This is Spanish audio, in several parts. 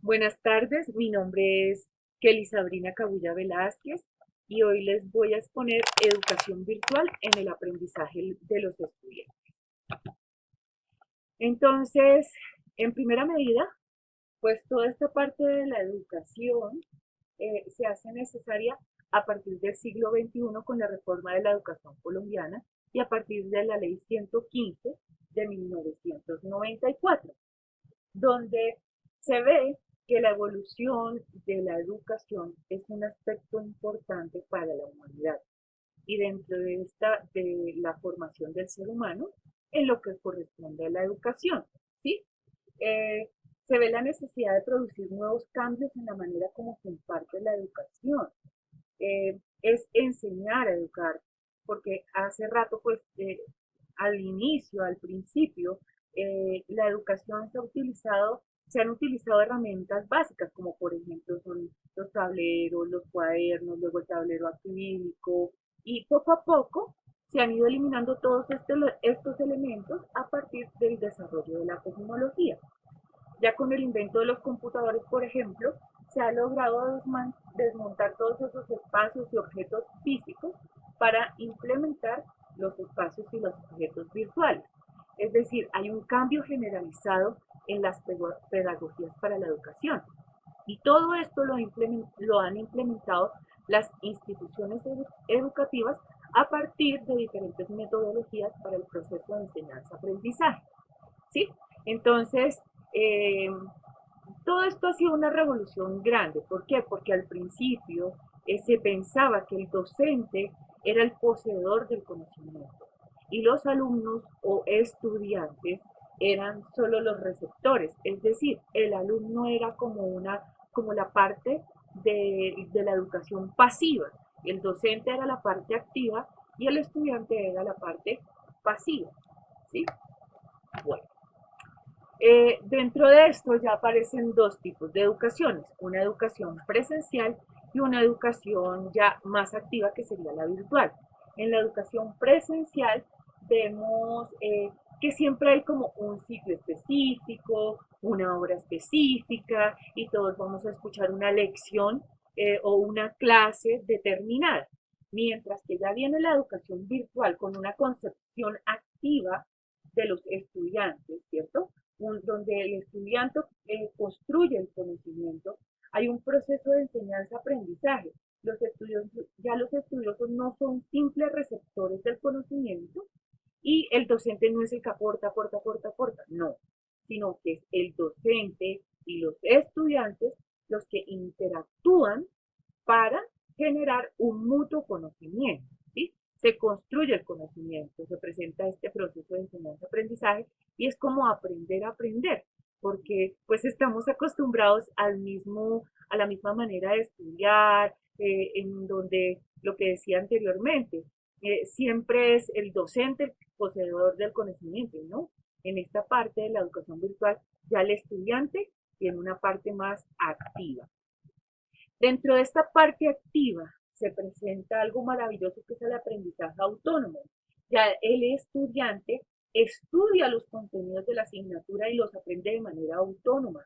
Buenas tardes, mi nombre es Kelly Sabrina Cabulla Velázquez y hoy les voy a exponer educación virtual en el aprendizaje de los estudiantes. Entonces, en primera medida, pues toda esta parte de la educación se hace necesaria a partir del siglo XXI con la reforma de la educación colombiana y a partir de la ley 115 de 1994, donde se ve que la evolución de la educación es un aspecto importante para la humanidad y dentro de la formación del ser humano en lo que corresponde a la educación, ¿sí? Eh, Se ve la necesidad de producir nuevos cambios en la manera como se imparte la educación. Es enseñar a educar, porque hace rato, pues, al inicio, al principio, la educación se han utilizado herramientas básicas, como por ejemplo son los tableros, los cuadernos, luego el tablero acrílico, y poco a poco se han ido eliminando todos estos elementos a partir del desarrollo de la tecnología. Ya con el invento de los computadores, por ejemplo, se ha logrado desmontar todos esos espacios y objetos físicos para implementar los espacios y los objetos virtuales. Es decir, hay un cambio generalizado en las pedagogías para la educación. Y todo esto lo han implementado las instituciones educativas a partir de diferentes metodologías para el proceso de enseñanza-aprendizaje. ¿Sí? Entonces, eh, todo esto ha sido una revolución grande. ¿Por qué? Porque al principio se pensaba que el docente era el poseedor del conocimiento y los alumnos o estudiantes eran solo los receptores, es decir, el alumno era como la parte de la educación pasiva, el docente era la parte activa y el estudiante era la parte pasiva, ¿sí? Bueno, dentro de esto ya aparecen dos tipos de educaciones, una educación presencial y una educación ya más activa que sería la virtual. En la educación presencial vemos que siempre hay como un ciclo específico, una hora específica y todos vamos a escuchar una lección o una clase determinada. Mientras que ya viene la educación virtual con una concepción activa de los estudiantes, ¿cierto? Donde el estudiante construye el conocimiento, hay un proceso de enseñanza-aprendizaje. Los estudiosos no son simples receptores del conocimiento y el docente no es el que aporta, no, sino que es el docente y los estudiantes los que interactúan para generar un mutuo conocimiento, ¿sí? Se construye el conocimiento, se presenta este proceso de enseñanza-aprendizaje y es como aprender a aprender, porque pues estamos acostumbrados a la misma manera de estudiar, en donde lo que decía anteriormente, siempre es el docente el poseedor del conocimiento, ¿no? En esta parte de la educación virtual ya el estudiante tiene una parte más activa. Dentro de esta parte activa se presenta algo maravilloso que es el aprendizaje autónomo. Ya el estudiante estudia los contenidos de la asignatura y los aprende de manera autónoma.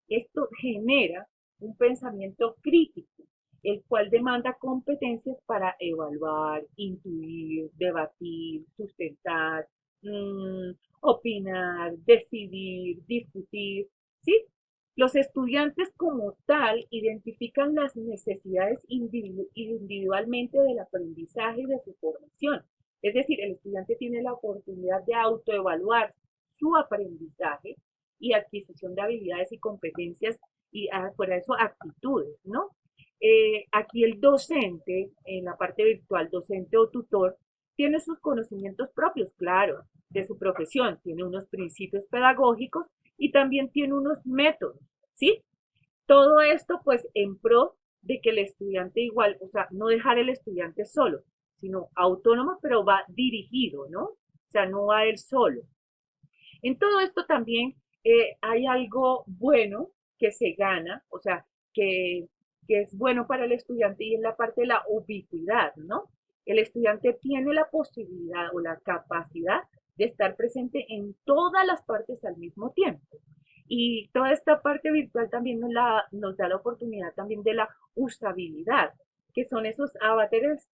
Esto genera un pensamiento crítico, el cual demanda competencias para evaluar, intuir, debatir, sustentar, opinar, decidir, discutir, ¿sí? Los estudiantes como tal identifican las necesidades individualmente del aprendizaje y de su formación. Es decir, el estudiante tiene la oportunidad de autoevaluar su aprendizaje y adquisición de habilidades y competencias y fuera de eso actitudes, ¿no? Aquí el docente, en la parte virtual, docente o tutor, tiene sus conocimientos propios, claro, de su profesión, tiene unos principios pedagógicos y también tiene unos métodos, ¿sí? Todo esto pues en pro de que el estudiante igual, o sea, no dejar el estudiante solo, sino autónomo, pero va dirigido, ¿no? O sea, no va él solo. En todo esto también hay algo bueno que se gana, o sea, que, que es bueno para el estudiante y es la parte de la ubicuidad, ¿no? El estudiante tiene la posibilidad o la capacidad de estar presente en todas las partes al mismo tiempo. Y toda esta parte virtual también nos da la oportunidad también de la usabilidad, que son esos avatares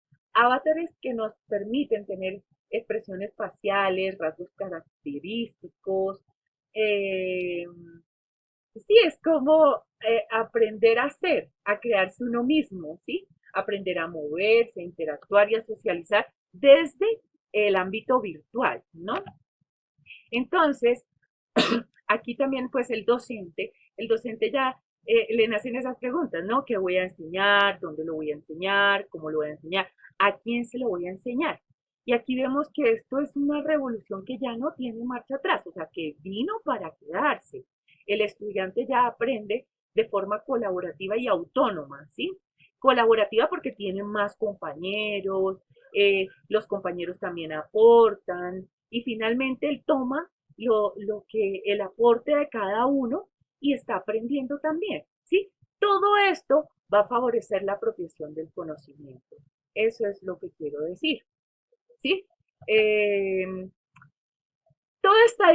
que nos permiten tener expresiones faciales, rasgos característicos. eh, sí, es como aprender a ser, a crearse uno mismo, ¿sí? Aprender a moverse, a interactuar y a socializar desde el ámbito virtual, ¿no? Entonces, aquí también pues el docente ya le nacen esas preguntas, ¿no? ¿Qué voy a enseñar? ¿Dónde lo voy a enseñar? ¿Cómo lo voy a enseñar? ¿A quién se lo voy a enseñar? Y aquí vemos que esto es una revolución que ya no tiene marcha atrás, o sea, que vino para quedarse. El estudiante ya aprende de forma colaborativa y autónoma, ¿sí? Colaborativa porque tiene más compañeros, los compañeros también aportan y finalmente él toma lo que el aporte de cada uno y está aprendiendo también, ¿sí? Todo esto va a favorecer la apropiación del conocimiento. Eso es lo que quiero decir, ¿sí? Eh, Toda esta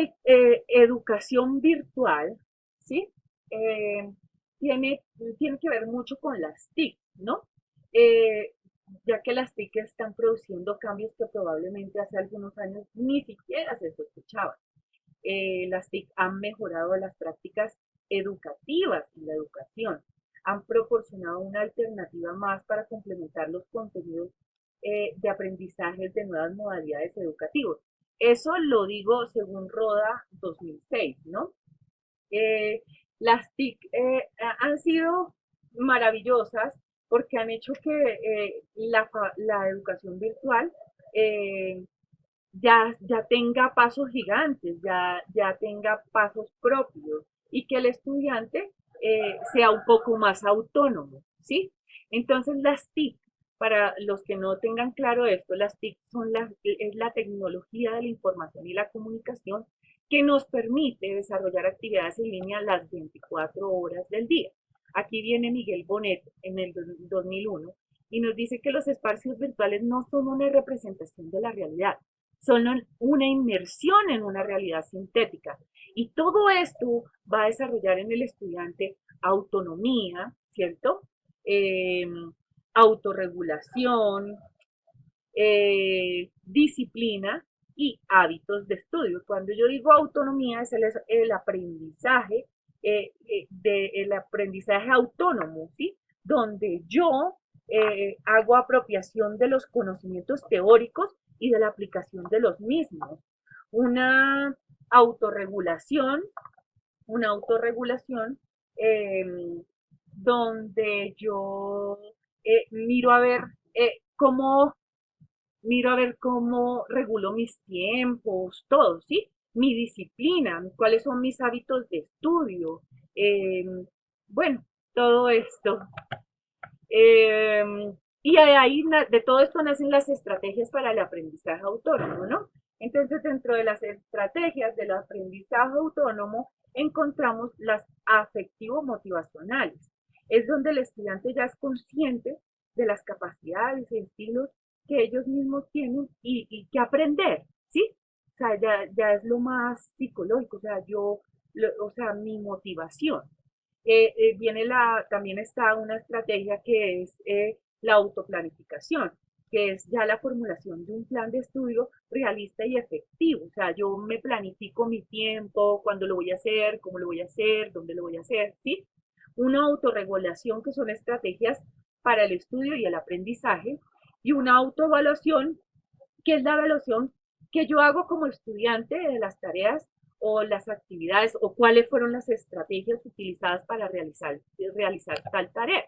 educación virtual, ¿sí? Eh, tiene, tiene que ver mucho con las TIC, ¿no? Eh, ya que las TIC están produciendo cambios que probablemente hace algunos años ni siquiera se sospechaban. Las TIC han mejorado las prácticas educativas en la educación, han proporcionado una alternativa más para complementar los contenidos de aprendizajes de nuevas modalidades educativas. Eso lo digo según Roda 2006, ¿no? Eh, las TIC han sido maravillosas porque han hecho que la educación virtual eh, ya tenga pasos gigantes, ya tenga pasos propios y que el estudiante sea un poco más autónomo, ¿sí? Entonces las TIC, para los que no tengan claro esto, las TIC es la tecnología de la información y la comunicación que nos permite desarrollar actividades en línea las 24 horas del día. Aquí viene Miguel Bonet en el 2001 y nos dice que los espacios virtuales no son una representación de la realidad, son una inmersión en una realidad sintética. Y todo esto va a desarrollar en el estudiante autonomía, ¿cierto? Eh, Autorregulación, disciplina y hábitos de estudio. Cuando yo digo autonomía es el aprendizaje, el aprendizaje autónomo, ¿sí? Donde yo hago apropiación de los conocimientos teóricos y de la aplicación de los mismos. Una autorregulación, una autorregulación eh, donde yo miro a ver cómo regulo mis tiempos, todo, ¿sí? Mi disciplina, cuáles son mis hábitos de estudio. eh, bueno, todo esto. Eh, y de ahí, de todo esto nacen las estrategias para el aprendizaje autónomo, ¿no? Entonces, dentro de las estrategias del aprendizaje autónomo, encontramos las afectivo-motivacionales. Es donde el estudiante ya es consciente de las capacidades y estilos que ellos mismos tienen y que aprender, ¿sí? O sea, ya es lo más psicológico, o sea, o sea, mi motivación. También está una estrategia que es la autoplanificación, que es ya la formulación de un plan de estudio realista y efectivo. O sea, yo me planifico mi tiempo, cuándo lo voy a hacer, cómo lo voy a hacer, dónde lo voy a hacer, ¿sí? Una autorregulación, que son estrategias para el estudio y el aprendizaje, y una autoevaluación, que es la evaluación que yo hago como estudiante de las tareas o las actividades o cuáles fueron las estrategias utilizadas para realizar tal tarea.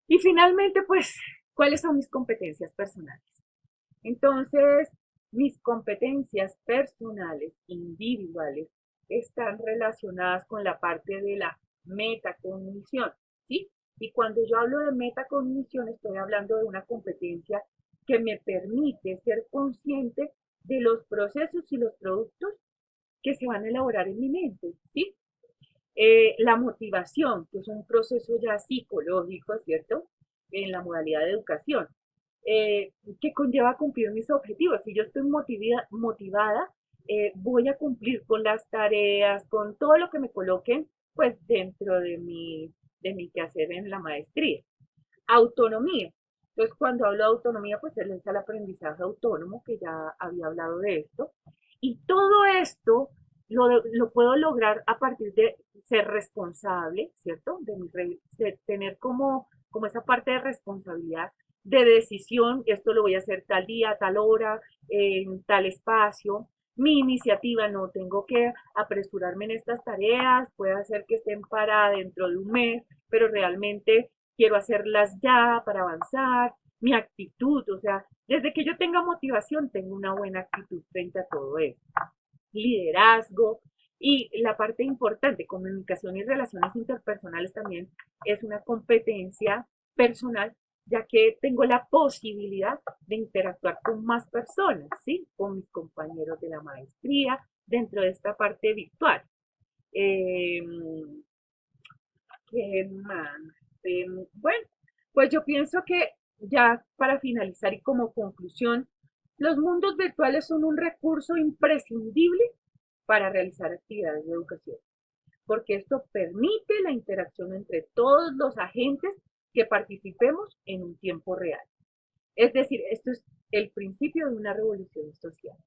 Y finalmente, pues, ¿cuáles son mis competencias personales? Entonces, mis competencias personales, individuales, están relacionadas con la parte de la metacognición, ¿sí? Y cuando yo hablo de metacognición, estoy hablando de una competencia que me permite ser consciente de los procesos y los productos que se van a elaborar en mi mente, ¿sí? La motivación, que es un proceso ya psicológico, ¿cierto? En la modalidad de educación, que conlleva cumplir mis objetivos. Si yo estoy motivada, voy a cumplir con las tareas, con todo lo que me coloquen, pues dentro de mi quehacer en la maestría. Autonomía. Entonces, cuando hablo de autonomía, pues él es el aprendizaje autónomo, que ya había hablado de esto. Y todo esto lo puedo lograr a partir de ser responsable, ¿cierto? De tener como esa parte de responsabilidad, de decisión, esto lo voy a hacer tal día, tal hora, en tal espacio. Mi iniciativa, no tengo que apresurarme en estas tareas, puede ser que estén para dentro de un mes, pero realmente quiero hacerlas ya para avanzar, mi actitud, o sea, desde que yo tenga motivación, tengo una buena actitud frente a todo esto. Liderazgo y la parte importante, comunicación y relaciones interpersonales también es una competencia personal, ya que tengo la posibilidad de interactuar con más personas, ¿sí? Con mis compañeros de la maestría, dentro de esta parte virtual. Eh, ¿Qué más? Bueno, pues yo pienso que ya para finalizar y como conclusión, los mundos virtuales son un recurso imprescindible para realizar actividades de educación, porque esto permite la interacción entre todos los agentes que participemos en un tiempo real. Es decir, esto es el principio de una revolución social.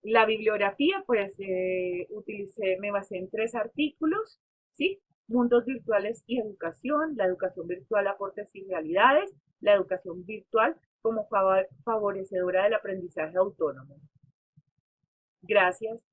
La bibliografía, pues me basé en tres artículos, ¿sí? Mundos virtuales y educación, la educación virtual, aportes y realidades, la educación virtual como favorecedora del aprendizaje autónomo. Gracias.